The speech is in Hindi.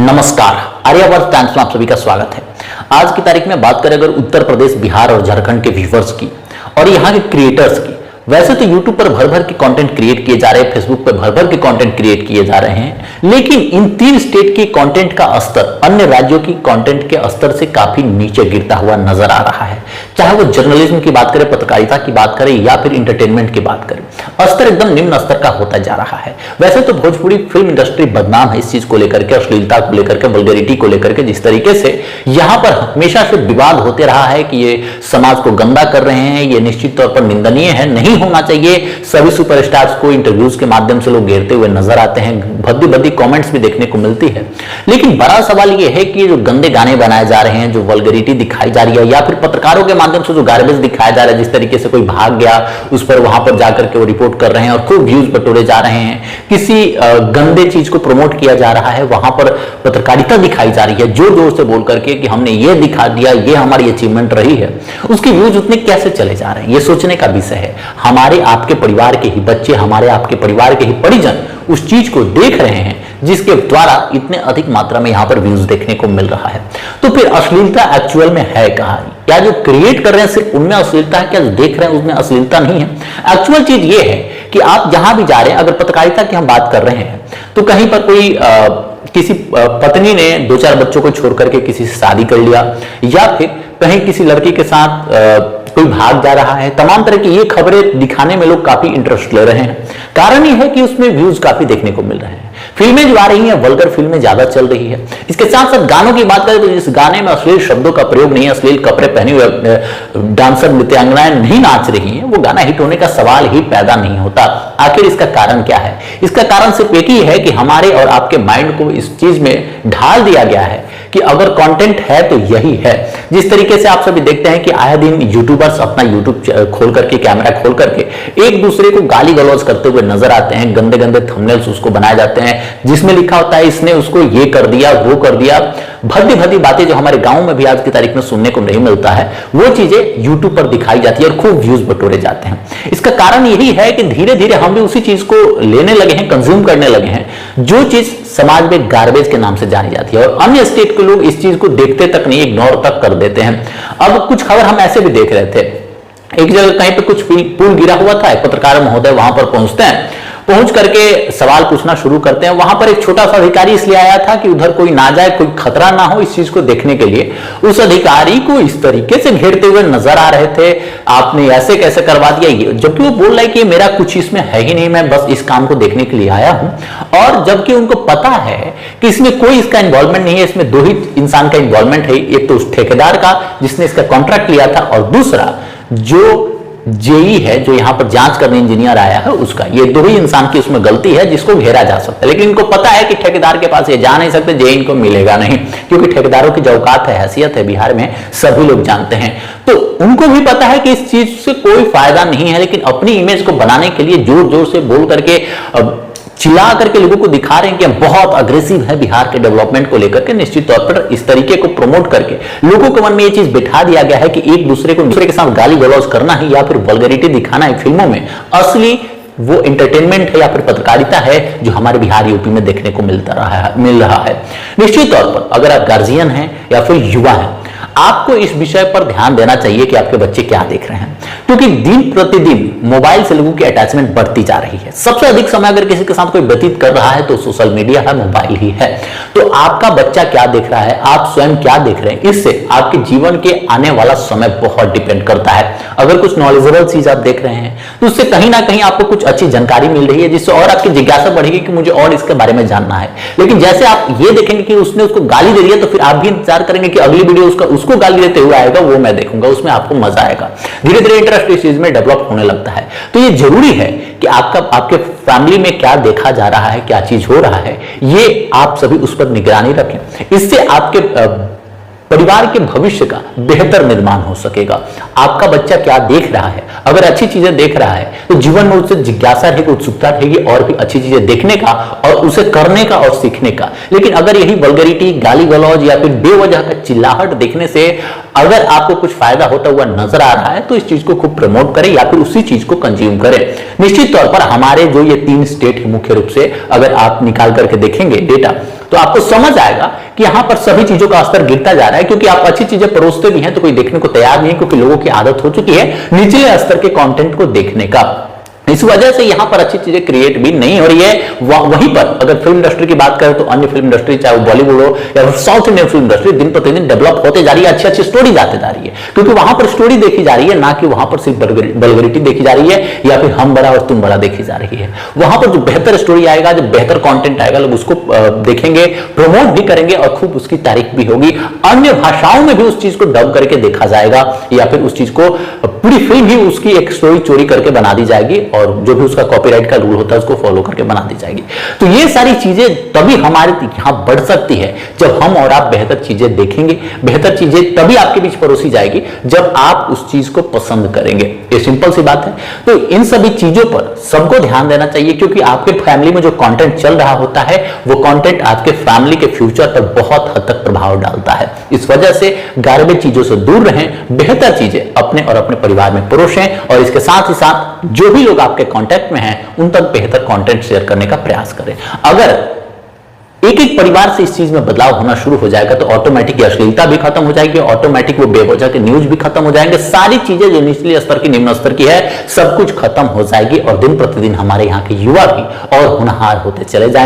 नमस्कार, आर्यावर्त टाइम्स में आप सभी का स्वागत है। आज की तारीख में बात करें अगर उत्तर प्रदेश, बिहार और झारखंड के व्यूवर्स की और यहाँ के क्रिएटर्स की। वैसे तो YouTube पर भर भर के कंटेंट क्रिएट किए जा रहे हैं, फेसबुक पर भर भर के कंटेंट क्रिएट किए जा रहे हैं, लेकिन इन तीन स्टेट के कंटेंट का स्तर अन्य राज्यों की कंटेंट के स्तर से काफी नीचे गिरता हुआ नजर आ रहा है। चाहे वो जर्नलिज्म की बात करें, पत्रकारिता की बात करें या फिर इंटरटेनमेंट की बात करें, स्तर एकदम निम्न स्तर का होता जा रहा है। वैसे तो भोजपुरी फिल्म इंडस्ट्री बदनाम है इस चीज को लेकर के, अश्लीलता को लेकर के, वल्गैरिटी को लेकर के। जिस तरीके से यहाँ पर हमेशा से विवाद होते रहा है कि ये समाज को गंदा कर रहे हैं, ये निश्चित तौर पर निंदनीय है, नहीं होना चाहिए। सभी सुपरस्टार्स को इंटरव्यूज के माध्यम से लोग घेरते हुए नजर आते हैं, भद्दी भद्दी कमेंट्स भी देखने को मिलती है। लेकिन बड़ा सवाल ये है कि जो गंदे गाने बनाए जा रहे हैं, जो वल्गैरिटी दिखाई जा रही है, या फिर पत्रकारों के माध्यम से जो गार्बेज दिखाया जा रहा है, जिस तरीके से कोई भाग गया उस पर वहां पर जाकर के वो रिपोर्ट कर रहे हैं और खूब व्यूज बटोरे जा रहे हैं, किसी गंदे चीज को प्रमोट किया जा रहा है, वहां पर पत्रकारिता दिखाई जा रही है जोर जोर से बोल करके कि हमने ये दिखा दिया, ये हमारी अचीवमेंट रही है। उसके व्यूज उतने कैसे चले जा रहे हैं, ये सोचने का विषय है। हमारे आपके परिवार के ही बच्चे, हमारे आपके परिवार के ही परिजन उस चीज को देख रहे हैं जिसके द्वारा इतने अधिक मात्रा में यहां पर व्यूज देखने को मिल रहा है। तो फिर अश्लीलता एक्चुअल में है कहां? क्या जो क्रिएट कर रहे हैं सिर्फ उनमें अश्लीलता है, क्या जो देख रहे हैं उसमें अश्लीलता नहीं है? एक्चुअल चीज ये है कि आप जहां भी जा रहे हैं, अगर पत्रकारिता की हम बात कर रहे हैं तो कहीं पर कोई किसी पत्नी ने दो चार बच्चों को छोड़ करके किसी से शादी कर लिया, या फिर कहीं किसी लड़की के साथ कोई भाग जा रहा है, तमाम तरह की ये खबरें दिखाने में लोग काफी इंटरेस्ट ले रहे हैं। कारण ये है कि उसमें व्यूज काफी देखने को मिल रहे हैं। फिल्में जो आ रही हैं, वल्गर फिल्में ज्यादा चल रही है। इसके साथ साथ गानों की बात करें तो इस गाने में अश्लील शब्दों का प्रयोग नहीं है, अश्लील कपड़े पहने हुए डांसर नृत्यांगनाएं नहीं नाच रही हैं, वो गाना हिट होने का सवाल ही पैदा नहीं होता। आखिर इसका कारण क्या है? इसका कारण सिर्फ एक ही है कि हमारे और आपके माइंड को इस चीज में ढाल दिया गया है कि अगर कंटेंट है तो यही है। जिस तरीके से आप सभी देखते हैं कि आए दिन यूट्यूबर्स अपना यूट्यूब खोल करके, कैमरा खोल करके एक दूसरे को गाली गलौज करते हुए नजर आते हैं, गंदे गंदे थंबनेल्स उसको बनाए जाते हैं जिसमें लिखा होता है इसने उसको ये कर दिया, वो कर दिया। भद्दी भद्दी बातें जो हमारे गांव में भी आज की तारीख में सुनने को नहीं मिलता है, वो चीजें यूट्यूब पर दिखाई जाती है और खूब व्यूज बटोरे जाते हैं। इसका कारण यही है कि धीरे धीरे हम भी उसी चीज को लेने लगे हैं, कंज्यूम करने लगे हैं, जो चीज समाज में गार्बेज के नाम से जानी जाती है। और अन्य स्टेट के लोग इस चीज को देखते तक नहीं, इग्नोर तक कर देते हैं। अब कुछ खबर हम ऐसे भी देख रहे थे, एक जगह कहीं पे कुछ पुल गिरा हुआ था, एक पत्रकार महोदय वहां पर पहुंचते हैं, पहुंच करके सवाल पूछना शुरू करते हैं। वहां पर एक छोटा सा अधिकारी इसलिए आया था कि उधर कोई ना जाए, कोई खतरा ना हो, इस चीज को देखने के लिए उस अधिकारी को इस तरीके से घेरते हुए नजर आ रहे थे, आपने ऐसे कैसे करवा दिया ये, जबकि वो बोल रहा है कि मेरा कुछ इसमें है ही नहीं, मैं बस इस काम को देखने के लिए आया हूं। और जबकि उनको पता है कि इसमें कोई इसका इन्वॉल्वमेंट नहीं है, इसमें दो ही इंसान का इन्वॉल्वमेंट है, एक तो उस ठेकेदार का जिसने इसका कॉन्ट्रैक्ट लिया था, और दूसरा जो जेई है, जो यहां पर जांच करने इंजीनियर आया है उसका। ये दो ही इंसान की उसमें गलती है जिसको घेरा जा सकता है। लेकिन इनको पता है कि ठेकेदार के पास ये जा नहीं सकते, जेई इनको मिलेगा नहीं, क्योंकि ठेकेदारों की जो औकात है, हैसियत है बिहार में सभी लोग जानते हैं। तो उनको भी पता है कि इस चीज से कोई फायदा नहीं है, लेकिन अपनी इमेज को बनाने के लिए जोर जोर से बोल करके, चिल्ला करके लोगों को दिखा रहे हैं कि हम बहुत अग्रेसिव है बिहार के डेवलपमेंट को लेकर के। निश्चित तौर पर इस तरीके को प्रमोट करके लोगों के मन में ये चीज बिठा दिया गया है कि एक दूसरे के साथ गाली गलौज करना है या फिर वल्गैरिटी दिखाना है फिल्मों में, असली वो एंटरटेनमेंट है या फिर पत्रकारिता है जो हमारे बिहार यूपी में देखने को मिल रहा है। निश्चित तौर पर अगर आप गार्जियन हैं या फिर युवा हैं, आपको इस विषय पर ध्यान देना चाहिए कि आपके बच्चे क्या देख रहे हैं, क्योंकि दिन प्रतिदिन मोबाइल से लोगों की अटैचमेंट बढ़ती जा रही है। सबसे अधिक समय अगर किसी के साथ कोई व्यतीत कर रहा है तो सोशल मीडिया है, मोबाइल ही है। तो आपका बच्चा क्या देख रहा है, आप स्वयं क्या देख रहे हैं, इससे आपके जीवन के आने वाला समय बहुत डिपेंड करता है। अगर कुछ नॉलेजेबल चीज आप देख रहे हैं तो उससे कहीं ना कहीं आपको कुछ अच्छी जानकारी मिल रही है, जिससे और आपकी जिज्ञासा बढ़ेगी कि मुझे और इसके बारे में जानना है। लेकिन जैसे आप ये देखेंगे कि उसने उसको गाली दे दी है, तो फिर आप भी इंतजार करेंगे कि अगली वीडियो उसको गाली देते हुए आएगा, वो मैं देखूंगा, उसमें आपको मजा आएगा। धीरे धीरे इंटरेस्ट इस चीज में डेवलप होने लगता है। तो ये जरूरी है कि आपके फैमिली में क्या देखा जा रहा है, क्या चीज हो रहा है, ये आप सभी उस पर निगरानी रखें। इससे आपके परिवार के भविष्य का बेहतर निर्माण हो सकेगा। आपका बच्चा क्या देख रहा है, अगर अच्छी चीजें देख रहा है तो जीवन में उससे जिज्ञासा रहेगी, उत्सुकता रहेगी और भी अच्छी चीजें देखने का और उसे करने का और सीखने का। लेकिन अगर यही वल्गैरिटी, गाली गलौज या फिर बेवजह का चिल्लाहट देखने से अगर आपको कुछ फायदा होता हुआ नजर आ रहा है तो इस चीज को खूब प्रमोट करें या फिर उसी चीज को कंज्यूम करें। निश्चित तौर पर हमारे जो ये 3 स्टेट मुख्य रूप से अगर आप निकाल करके देखेंगे डेटा, तो आपको समझ आएगा कि यहां पर सभी चीजों का स्तर गिरता जा रहा है, क्योंकि आप अच्छी चीजें परोसते भी हैं तो कोई देखने को तैयार नहीं है, क्योंकि लोगों की आदत हो चुकी है निचले स्तर के कंटेंट को देखने का। इस वजह से यहां पर अच्छी चीजें क्रिएट भी नहीं हो रही है। वहीं पर अगर फिल्म इंडस्ट्री की बात करें तो अन्य फिल्म इंडस्ट्री, चाहे वो बॉलीवुड हो या साउथ इंडियन फिल्म इंडस्ट्री, दिन प्रतिदिन डेवलप होते जा रही है, अच्छी अच्छी स्टोरीज आते जा रही है, क्योंकि वहां पर स्टोरी देखी जा रही है, ना कि वहां पर सिर्फ वल्गैरिटी देखी जा रही है या फिर हम बड़ा और तुम बड़ा देखी जा रही है। वहां पर जो बेहतर स्टोरी आएगा, जो बेहतर कंटेंट आएगा, लोग उसको देखेंगे, प्रमोट भी करेंगे और खूब उसकी तारीफ भी होगी। अन्य भाषाओं में भी उस चीज को डब करके देखा जाएगा या फिर उस चीज को पूरी फिल्म ही उसकी एक स्टोरी चोरी करके बना दी जाएगी और जो भी उसका कॉपीराइट का रूल होता है उसको फॉलो करके बना दी जाएगी। तो ये सारी चीजें तभी हमारे यहां बढ़ सकती है जब हम और आप बेहतर चीजें देखेंगे। बेहतर चीजें तभी आपके बीच परोसी जाएगी जब आप उस चीज को पसंद करेंगे। ये सिंपल सी बात है। तो इन सभी चीजों पर सबको ध्यान देना चाहिए, क्योंकि आपके फैमिली में जो कंटेंट चल रहा होता है वो कंटेंट आपके फैमिली के फ्यूचर पर बहुत हद तक प्रभाव डालता है। इस वजह से गार्बेज चीजों से दूर रहें, बेहतर चीजें अपने और अपने परिवार में परोसें और इसके साथ ही साथ जो भी लोग आपके कांटेक्ट में हैं उन तक बेहतर कंटेंट शेयर करने का प्रयास करें। अगर एक एक परिवार से इस चीज में बदलाव होना शुरू हो जाएगा तो ऑटोमेटिक अश्लीलता भी खत्म हो जाएगी, ऑटोमेटिक वो बेवजह के न्यूज भी खत्म हो जाएंगे। सारी चीजें जो निचले स्तर की, निम्न स्तर की है, सब कुछ खत्म हो जाएगी और दिन प्रतिदिन हमारे यहाँ के युवा भी और होनहार होते चले जाएंगे।